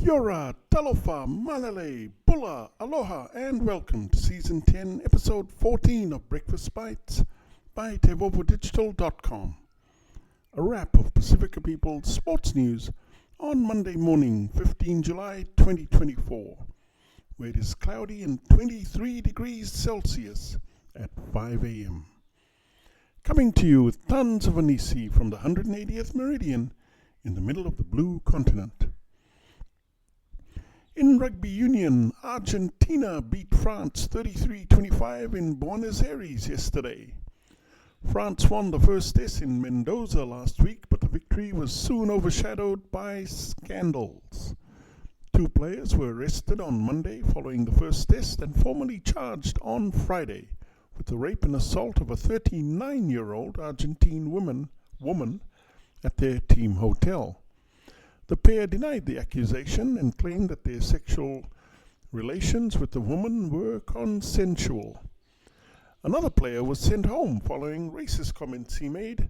Kia ora, Talofa, Malele, Bula, Aloha and Welcome to Season 10, Episode 14 of Breakfast Bites by TEIVOVOdigital.com. A wrap of Pasifika People's sports news on Monday morning, 15 July 2024, where it is cloudy and 23 degrees Celsius at 5 a.m. Coming to you with tons of hanisi from the 180th meridian in the middle of the blue continent. In rugby union, Argentina beat France 33-25 in Buenos Aires yesterday. France won the first test in Mendoza last week, but the victory was soon overshadowed by scandals. 2 players were arrested on Monday following the first test and formally charged on Friday with the rape and assault of a 39-year-old Argentine woman at their team hotel. The pair denied the accusation and claimed that their sexual relations with the woman were consensual. Another player was sent home following racist comments he made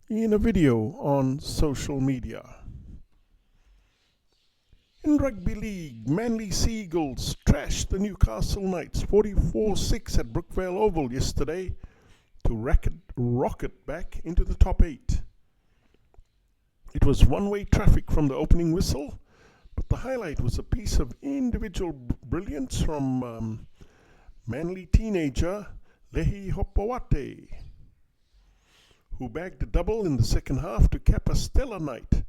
in a video on social media. In Rugby League, Manly Seagulls trashed the Newcastle Knights 44-6 at Brookvale Oval yesterday to rocket back into the top 8. It was one-way traffic from the opening whistle, but the highlight was a piece of individual brilliance from Manly teenager Lehi Hopawate, who bagged a double in the second half to cap a stellar night,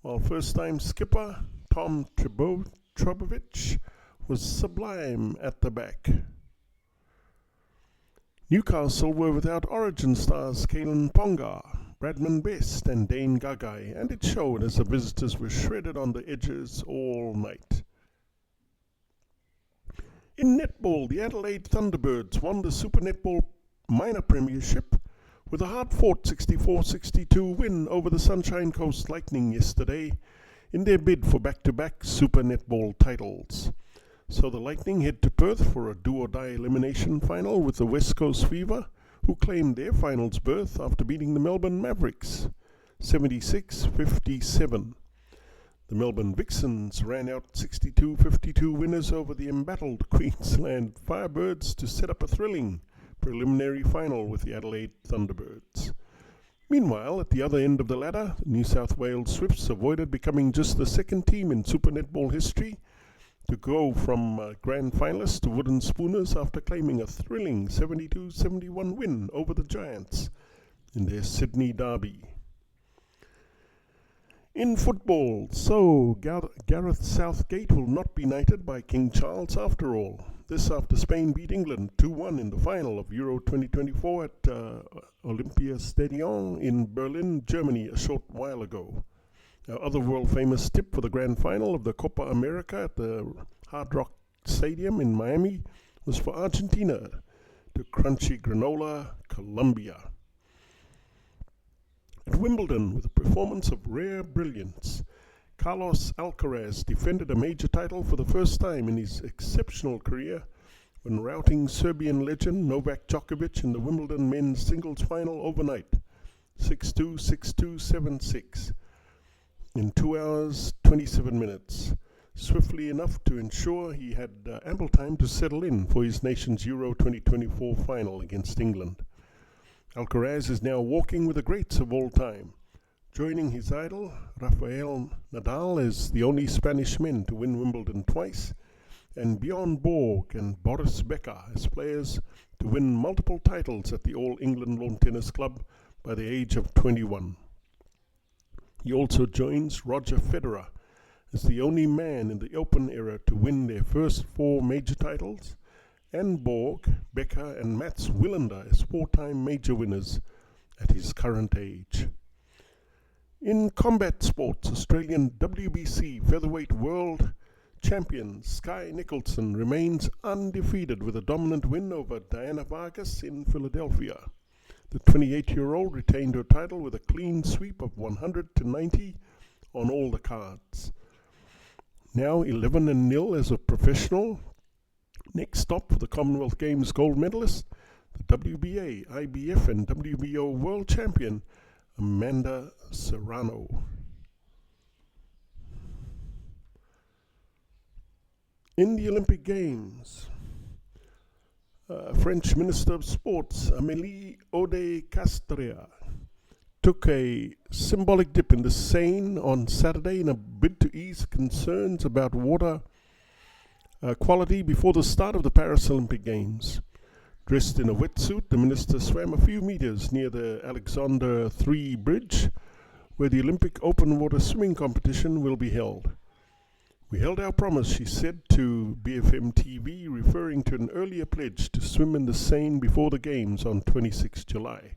while first-time skipper Tom Trbojevic was sublime at the back. Newcastle were without Origin stars Kalen Ponga, Bradman Best and Dane Gagai, and it showed as the visitors were shredded on the edges all night. In netball, the Adelaide Thunderbirds won the Super Netball Minor Premiership with a hard-fought 64-62 win over the Sunshine Coast Lightning yesterday in their bid for back-to-back Super Netball titles. So the Lightning head to Perth for a do-or-die elimination final with the West Coast Fever, who claimed their finals berth after beating the Melbourne Mavericks 76-57. The Melbourne Vixens ran out 62-52 winners over the embattled Queensland Firebirds to set up a thrilling preliminary final with the Adelaide Thunderbirds. Meanwhile, at the other end of the ladder, the New South Wales Swifts avoided becoming just the second team in Super Netball history to go from grand finalists to wooden spooners after claiming a thrilling 72-71 win over the Giants in their Sydney derby. In football, so Gareth Southgate will not be knighted by King Charles after all. This after Spain beat England 2-1 in the final of Euro 2024 at Olympiastadion in Berlin, Germany a short while ago. Our other world-famous tip for the grand final of the Copa America at the Hard Rock Stadium in Miami was for Argentina to crunchy granola Colombia. At Wimbledon, with a performance of rare brilliance, Carlos Alcaraz defended a major title for the first time in his exceptional career when routing Serbian legend Novak Djokovic in the Wimbledon men's singles final overnight, 6-2, 6-2, 7-6. in 2 hours 27 minutes, swiftly enough to ensure he had ample time to settle in for his nation's Euro 2024 final against England. Alcaraz is now walking with the greats of all time, joining his idol Rafael Nadal as the only Spanish men to win Wimbledon twice, and Bjorn Borg and Boris Becker as players to win multiple titles at the All England Lawn Tennis Club by the age of 21. He also joins Roger Federer as the only man in the Open era to win their first 4 major titles, and Borg, Becker and Mats Wilander as 4-time major winners at his current age. In combat sports, Australian WBC featherweight world champion Sky Nicholson remains undefeated with a dominant win over Diana Vargas in Philadelphia. The 28-year-old retained her title with a clean sweep of 100-90 on all the cards. Now 11-0 as a professional. Next stop for the Commonwealth Games gold medalist, the WBA, IBF and WBO world champion Amanda Serrano. In the Olympic Games, French Minister of Sports Amélie Oudéa-Castéra took a symbolic dip in the Seine on Saturday in a bid to ease concerns about water quality before the start of the Paris Olympic Games. Dressed in a wetsuit, the minister swam a few meters near the Alexander III Bridge, where the Olympic open water swimming competition will be held. "We held our promise," she said to BFM TV, referring to an earlier pledge to swim in the Seine before the Games on 26 July.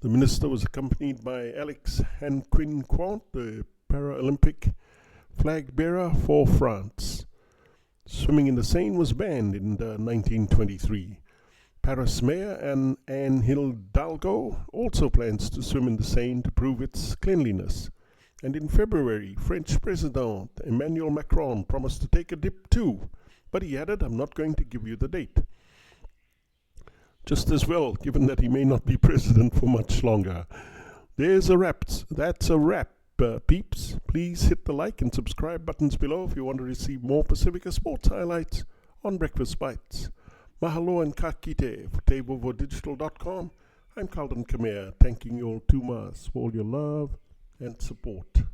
The minister was accompanied by Alex Hanquin-Quant, the Paralympic flag bearer for France. Swimming in the Seine was banned in 1923. Paris Mayor Anne Hidalgo also plans to swim in the Seine to prove its cleanliness. And in February, French President Emmanuel Macron promised to take a dip too, but he added, "I'm not going to give you the date." Just as well, given that he may not be president for much longer. That's a wrap, peeps. Please hit the like and subscribe buttons below if you want to receive more Pasifika sports highlights on Breakfast Bites. Mahalo and ka kite for TEIVOVOdigital.com. I'm Calden Khmer, thanking you all tumas for all your love and support.